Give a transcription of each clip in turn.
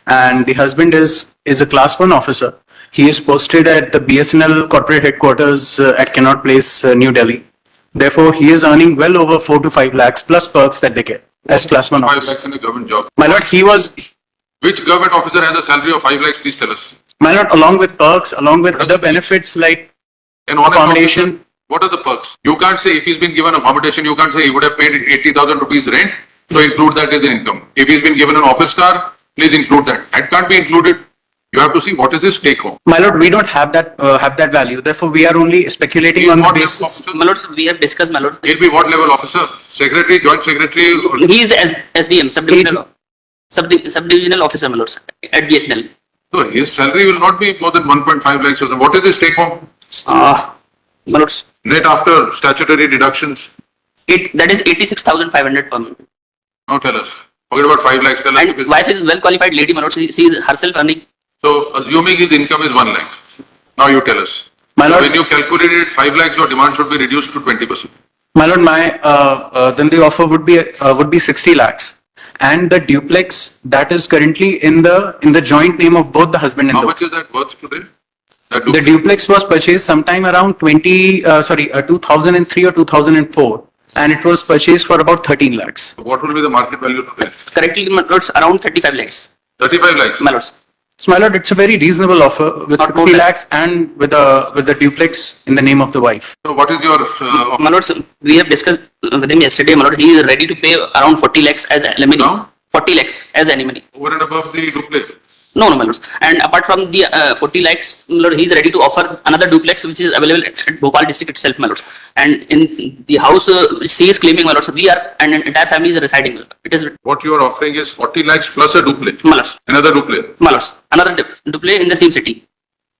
and the husband is a class 1 officer. He is posted at the BSNL corporate headquarters at Connaught Place, New Delhi. Therefore, he is earning well over 4 to 5 lakhs plus perks that they get as class 1 5 officer. lakhs in a government job. My lord, he was, Which government officer has a salary of 5 lakhs? Please tell us. my lord, along with perks, along with other benefits like An honest accommodation. officer, what are the perks? You can't say if he's been given accommodation, you can't say he would have paid 80,000 rupees rent, so include that as an income. If he's been given an office car, please include that. That can't be included. You have to see what is his take home. My lord, we don't have that value. Therefore, we are only speculating He's on the what level basis. officer? My lord, we have discussed, my lord. He'll be what level officer? Secretary, joint secretary? He is SDM, subdivisional officer, my lord, at BSNL. So his salary will not be more than 1.5 lakhs. or something. What is his take home? My lord, Net after statutory deductions? that is 86,500 per month. Now tell us. Forget about 5 lakhs. Tell us. And because- wife is well qualified lady, my lord. She is herself earning. So assuming his income is 1 lakh. Now you tell us. My lord, When you calculate it 5 lakhs, your demand should be reduced to 20%. my lord, then the offer would be 60 lakhs, and the duplex that is currently in the joint name of both the husband and How the much is that worth today? That The duplex was purchased sometime around 2003 or 2004, and it was purchased for about 13 lakhs. What will be the market value today? Currently, my lord, around 35 lakhs. 35 lakhs. My lord. So, my lord, it's a very reasonable offer with Not more 50 than- lakhs and with the duplex in the name of the wife. So what is your My lord, we have discussed with him yesterday, my lord. He is ready to pay around 40 lakhs as alimony. Now? 40 lakhs as alimony. over and above the duplex? No, my lord. And apart from the 40 lakhs, my lord, he is ready to offer another duplex which is available at Bhopal district itself, my lord. And in the house she is claiming, my lord. So we are, and an entire family is residing, my lord. It is, What you are offering is 40 lakhs plus a duplex. my lord. Another duplex. My lord. Another duplex in the same city.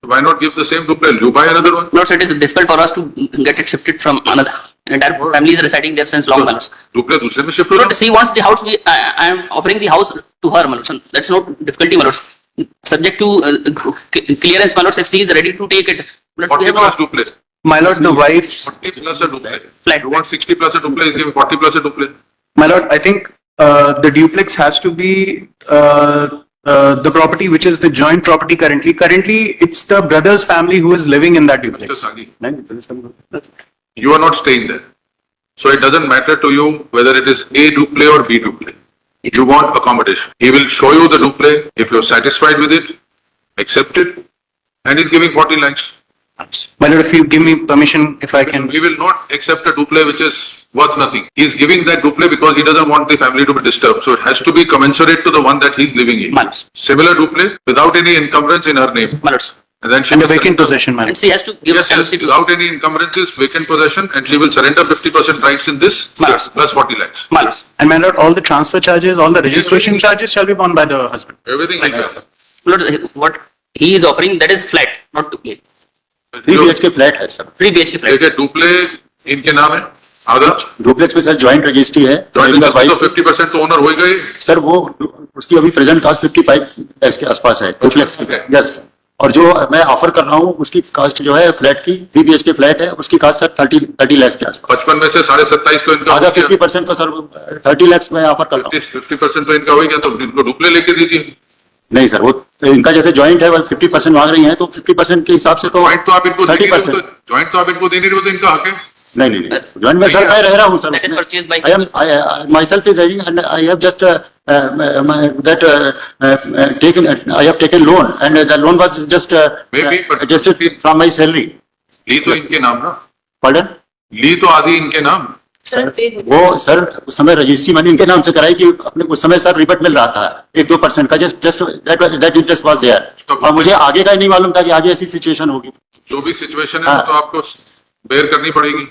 Why not give the same duplex? You buy another one? My lord, so it is difficult for us to get it shifted from another. Entire family is residing there since long, my lord. Duplex दूसरे में shift हो My रहा lord, she wants the house. I am offering the house to her, my lord. So that's no difficulty, my lord. Subject to clearance, my lord. If she is ready to take it, my lord, 40 we have plus no duplex. My lord, the wife's 40 plus a duplex. flat. You want 60 plus a duplex, he's giving 40 plus a duplex. My lord, I think the duplex has to be the property which is the joint property currently. Currently, it's the brother's family who is living in that Mr. duplex. Sagi, you are not staying there. So it doesn't matter to you whether it is A duplex or B duplex. You want accommodation. He will show you the duplex. If you're satisfied with it, accept it. And he's giving 40 lakhs. My lord, if you give me permission, if I can. We will not accept a duplex which is worth nothing. He's giving that duplex because he doesn't want the family to be disturbed. So it has to be commensurate to the one that he's living in. My lord. Similar duplex without any encumbrance in her name. My lord. And then she And a will vacant possession, my And lord. she has to give Yes, yes, LLC to without any encumbrances, vacant possession, and she will surrender 50% rights in this, My lord. plus 40 lakhs. my lord. And my lord, all the transfer charges, all the registration charges shall be borne by the husband. Everything like that. My lord, what he is offering, that is flat, not duplex. 3 BHK flat है sir 3 BHK flat. देखिए Dupleix इनके नाम है आधा duplex में sir joint registry है joint मेरा तो वाइफ 50% तो ओनर हो ही गए सर वो उसकी अभी प्रेजेंट कास्ट 55 लैक्स के आसपास है डुप्लेक्स की Okay. यस और जो मैं ऑफर कर रहा हूँ उसकी कास्ट जो है फ्लैट की 3 BHK फ्लैट है उसकी कास्ट सर 30 लैक्स के आसपास 55 में से 27.5 तो इनका आधा 50% तो सर 30 लैक्स में ऑफर कर रहा हूँ 50% तो इनका हो गया तो इनको डुप्ले लेके दीजिए नहीं सर वो इनका जैसे जॉइंट है वो 50% मांग रही है तो 50% के हिसाब से तो ज्वाइंट तो आप इनको दे नहीं रहे 30% हो तो ज्वाइंट तो आप इनको दे नहीं रहे हो तो इनका हक है नहीं जॉइंट में सर मैं रह रहा हूँ sir That is purchased by- I myself is having and I have just I have taken loan and the loan was just Maybe, but- adjusted from my salary. ली तो इनके नाम ना Pardon? ली तो आधी इनके नाम वो सर उस समय रजिस्ट्री मैंने इनके नाम से कराई कि अपने उस समय सर रिबेट मिल रहा था 1-2% का just that interest was there और मुझे आगे का ही नहीं मालूम था कि आगे ऐसी सिचुएशन होगी जो भी सिचुएशन है हाँ। वो तो आपको बेयर करनी पड़ेगी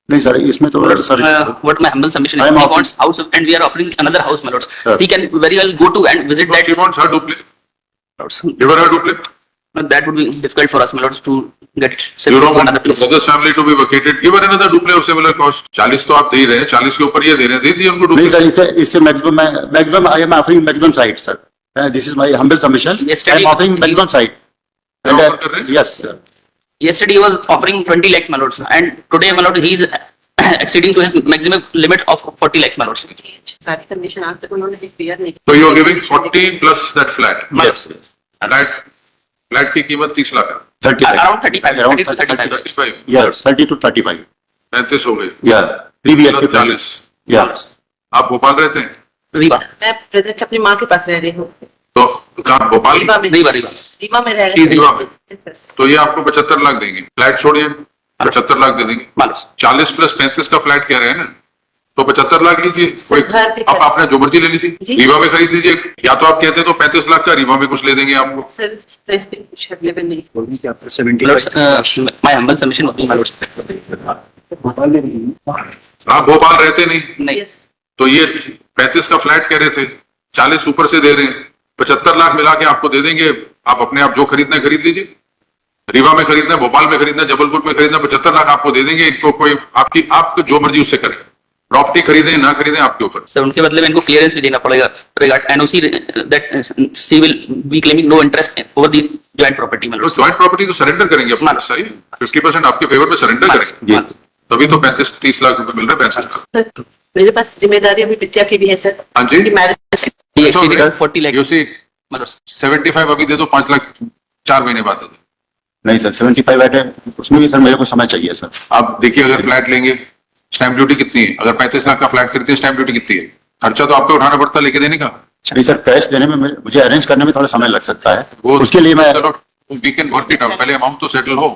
नहीं सर इसमें तो sir What my humble submission I is, am he offering- wants house and we are offering another house, my lords. Sir. He can very well go to and visit that. he wants her duplex Lords. give her her duplex That would be difficult for us, my lords, to get it you settled don't to want another the place. brother's family to be vacated give her another duplex of similar cost 40 तो आप दे ही रहे हैं 40 के ऊपर ये दे रहे हैं दे दिए उनको नहीं duplex सर इससे maximum I am offering maximum site sir this is my humble submission Yesterday- I am offering maximum site क्या offer कर रहे हैं? Yes sir Yesterday he was offering 20 lakhs, my lords, and today, my lord, he is exceeding to his maximum limit of 40 lakhs, my lords. सारी condition आज तक उन्होंने clear नहीं So you are giving 40 plus that flat. My lords. Flat की कीमत 30 लाख है. 35. Around 35, Around 30 to 35. 35. Yes, 30 to 35. 35 हो गए. Yeah, previous. 40. Yeah. आप भोपाल रहते हैं? Riva. मैं प्रेजेंट अपनी माँ के पास रह रही हूँ तो कहाँ भोपाल? रीवा में Riva, Riva. रीवा में रह की रही रीवा में. हूँ सर। तो ये आपको 75 लाख देंगे. फ्लैट छोड़िए, 75 लाख दे देंगे. My lords. 40 प्लस 35 का फ्लैट कह रहे हैं ना, तो 75 लाख लीजिए. कोई घर पे आप अपना जो मर्जी ले लीजिए. जी। रीवा में खरीद लीजिए, या तो आप कहते हैं तो 35 लाख का रीवा में कुछ ले देंगे आपको. सर प्रेस पे कुछ अवेलेबल नहीं My lords, my humble submission would be, my lords. आप भोपाल रहते नहीं, नहीं. यस तो ये 35 का फ्लैट कह रहे थे, 40 ऊपर से दे रहे हैं, 75 लाख मिला के आपको दे देंगे. आप अपने आप जो खरीदना है खरीद लीजिए. रीवा में खरीदना है, भोपाल में खरीदना है, जबलपुर में खरीदना, 75 लाख आपको दे देंगे. इनको कोई आपको जो मर्जी उससे करें. प्रॉपर्टी खरीदें ना खरीदें आपके ऊपर. सर उनके बदले में इनको क्लियरेंस भी देना पड़ेगा regard NOC that she will be claiming no interest over the joint property में. ज्वाइंट प्रॉपर्टी तो सरेंडर करेंगे अपना सारी 50% आपके फेवर में सरेंडर करेंगे. तभी तो 35-30 लाख रुपए मिल रहे हैं. 65 लाख. सर मेरे पास जिम्मेदारी अभी बिटिया की भी है सर. हाँ जी. मैरिज ये exceeded 40 lakh. You see, My lords. 75 अभी दे दो, 5 लाख 4 महीने बाद दे दो. नहीं सर, 75 है, उसमें भी सर मेरे को समय चाहिए सर. आप देखिए, अगर फ्लैट लेंगे स्टैंप ड्यूटी कितनी है? अगर 35 लाख का फ्लैट खरीदते हैं स्टैंप ड्यूटी कितनी है? खर्चा तो आपको उठाना पड़ता है लेके देने का. नहीं सर, कैश देने में मुझे अरेंज करने में थोड़ा समय लग सकता है. वो उसके लिए मैं चलो we can work it out. पहले अमाउंट तो सेटल हो.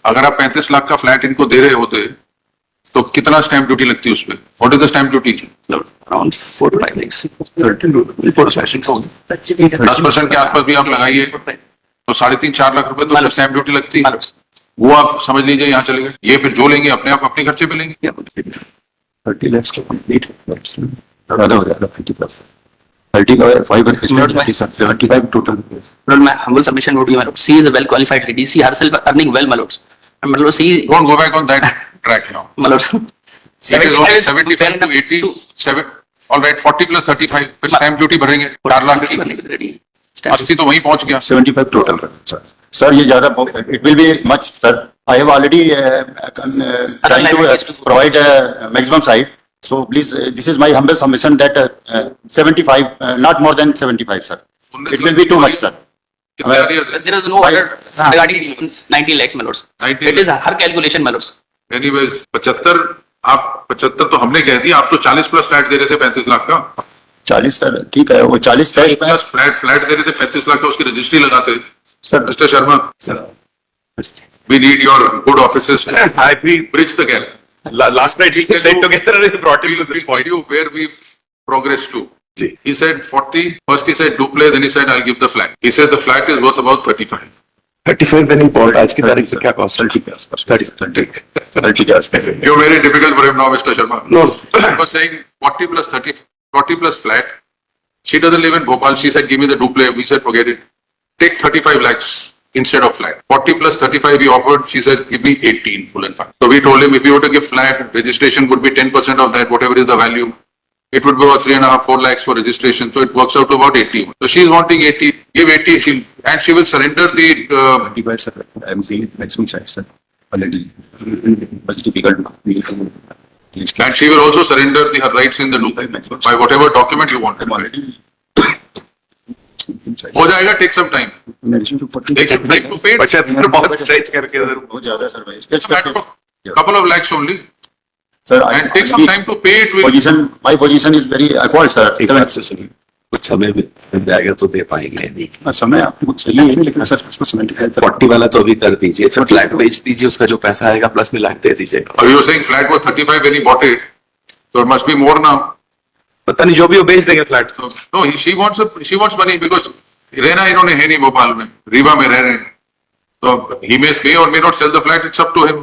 अगर आप 35 लाख का फ्लैट इनको दे रहे होते तो कितना स्टैंप ड्यूटी लगती है उसपे? What is the stamp duty? Around 4 to 5 lakhs. 10% के आसपास भी आप लगाइए तो 3.5-4 लाख रुपए तो स्टैंप ड्यूटी लगती है. My lords. वो आप समझ लीजिए यहाँ चले गए. ये फिर जो लेंगे अपने आप अपने खर्चे पे लेंगे. 30 lakhs को complete ज़्यादा हो जाएगा. 50 plus 30 का 5 Lord, my- 75 total. Lord, my humble submission would be, my lord, she is a well qualified lady. She herself earning well, my lords. And my lord, she, Don't go back on that track now. my lord. It is only 75 to 80, 7, all right, 40 plus 35, फिर stamp duty भरेंगे 4 लाख की. 80 तो वहीं पहुंच गया. 75 total sir. Sir ये ज़्यादा it will be much sir. I have already trying to provide maximum side. So please, this is my humble submission that 75, not more than 75 sir. It will be too much sir. कितने आ रही है? There is no order regarding 90 lakhs, my lords. 90 It is her calculation, my lords. Anyways, 75, आप 75 तो हमने कह दिया. आप तो 40 प्लस फ्लैट दे रहे थे 35 लाख का. 40 सर ठीक है, वो 40 फ्लैश में प्लस फ्लैट दे रहे थे 35 लाख का, उसकी रजिस्ट्री लगाते. Sir. Mister Sharma, we need your good offices to I agree. bridge the gap. Last night we said together and brought you to this We'll point. tell you where we progress to. Ji. He said 40, first he said duple, then he said I'll give the flat. He said the flat is worth about 35. 35 then import. आज की तारीख से क्या cost? 30 के आसपास. 30 के आसपास. You're very difficult for him now, Mr. Sharma. No. I was saying 40 plus 30, 40 plus flat. She doesn't live in Bhopal. She said, give me the duple. We said, forget it. Take 35 lakhs instead of flat. 40 plus 35 we offered. She said, give me 18 full and fine. So we told him if you were to give flat, registration would be 10% of that, whatever is the value. It would be about 3.5-4 lakhs for registration. So it works out to about 80. So she's wanting 80. Give 80. And she will surrender the, 25 sir. I'm saying maximum size sir. Already. Much difficult. and she will also surrender her rights in the duple by whatever document you want. हो जाएगा, take some time. Take some time to pay it. 75 बहुत stretch करके sir. बहुत ज्यादा sir भाई. It's a matter of couple of lakhs only. Sir, And take some time to pay it. With, my position is very equal sir. एक बात से सुनिए. कुछ समय मिल जाएगा तो दे पाएंगे. समय आपको चाहिए है, लेकिन सर उसको 75 40 वाला तो अभी कर दीजिए. फिर फ्लैट बेच दीजिए, उसका जो पैसा आएगा प्लस में लाख दे दीजिए. you were saying flat was 35 when he bought it. So it must be more now. पता नहीं जो भी वो बेच देंगे flat. So, no, she wants money because रहना इन्होंने है नहीं भोपाल में, रीवा में रह रहे हैं. So he may pay or may not sell the flat. It's up to him.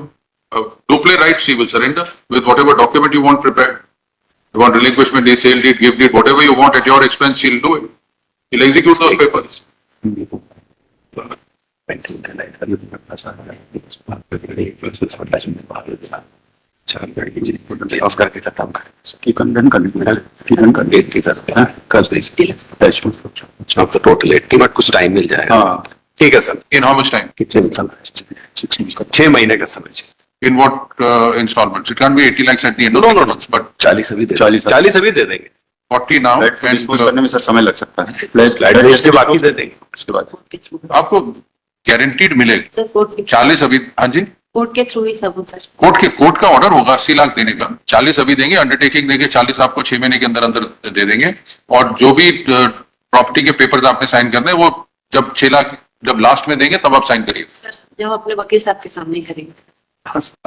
Duple rights she will surrender with whatever document you want prepared. You want relinquishment deed, sale deed, gift deed, whatever you want at your expense, she'll do it. He'll execute those papers. Of करके खत्म कर. Run कर दीजिए. अब तो total 80 but कुछ time मिल जाएगा. हाँ. ठीक है sir. In how much time? कितने 6 महीने का समय चाहिए. In what installments? It can't be 80 lakhs at the end of No, the no, no. month, but 40 अभी दे 40 40 अभी दे देंगे 40 now. फ्लैट and, डिस्पोज करने में सर समय लग सकता है फ्लैट बेच के बाकी दे देंगे उसके बाद कोर्ट के थ्रू आपको गारंटीड मिलेगा। सर कोर्ट के 40 अभी, हाँ जी, कोर्ट के थ्रू ही सब हो सर। कोर्ट का ऑर्डर होगा 80 लाख देने का, 40 अभी देंगे, अंडरटेकिंग देंगे, 40 आपको 6 महीने के अंदर अंदर दे देंगे। और जो भी प्रॉपर्टी के पेपर्स आपने साइन करने हैं, वो जब 6 लाख जब लास्ट में देंगे तब आप साइन करिए। सर जब अपने वकील साहब के सामने ही करेंगे।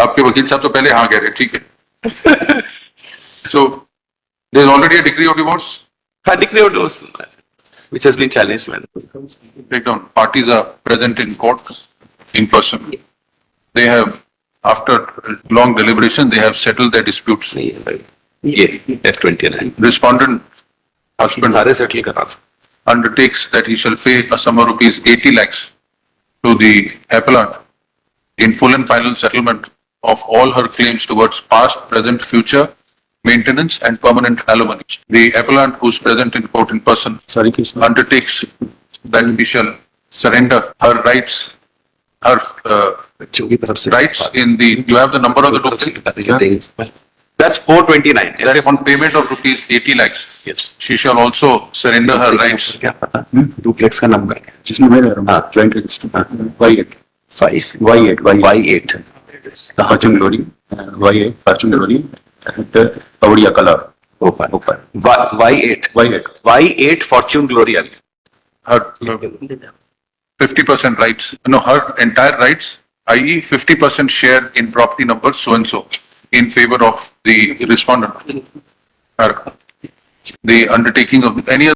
आपके वकील साहब तो पहले हाँ कह रहे, ठीक है। So there is already a decree of divorce. हाँ decree of divorce which has been challenged man Take down. Parties are present in court in person. They have, after long deliberation, they have settled their disputes. नहीं है भाई ये F29 Respondent husband सारे settle करा undertakes that he shall pay a sum of rupees 80 lakhs to the appellant in full and final settlement of all her claims towards past, present, future maintenance and permanent alimony. The appellant, who is present in court in person, sorry Krishna undertakes that he shall surrender her rights, her बच्चों की तरफ से rights in the, you have the number of the document? that's 429 That on payment of rupees 80 lakhs, yes she shall also surrender her rights. क्या पता duplex का number जिसमें मैं रह रहा हूँ joint register Y8 Y8 Fortune glory Y8 Fortune glory Pawariya colour ऊपर Y8 Y8 Y8 Fortune glory आ गया Her 50% rights, no, her entire rights, i.e. 50% share in property number so and so in favor of the respondent. Her, the undertaking of any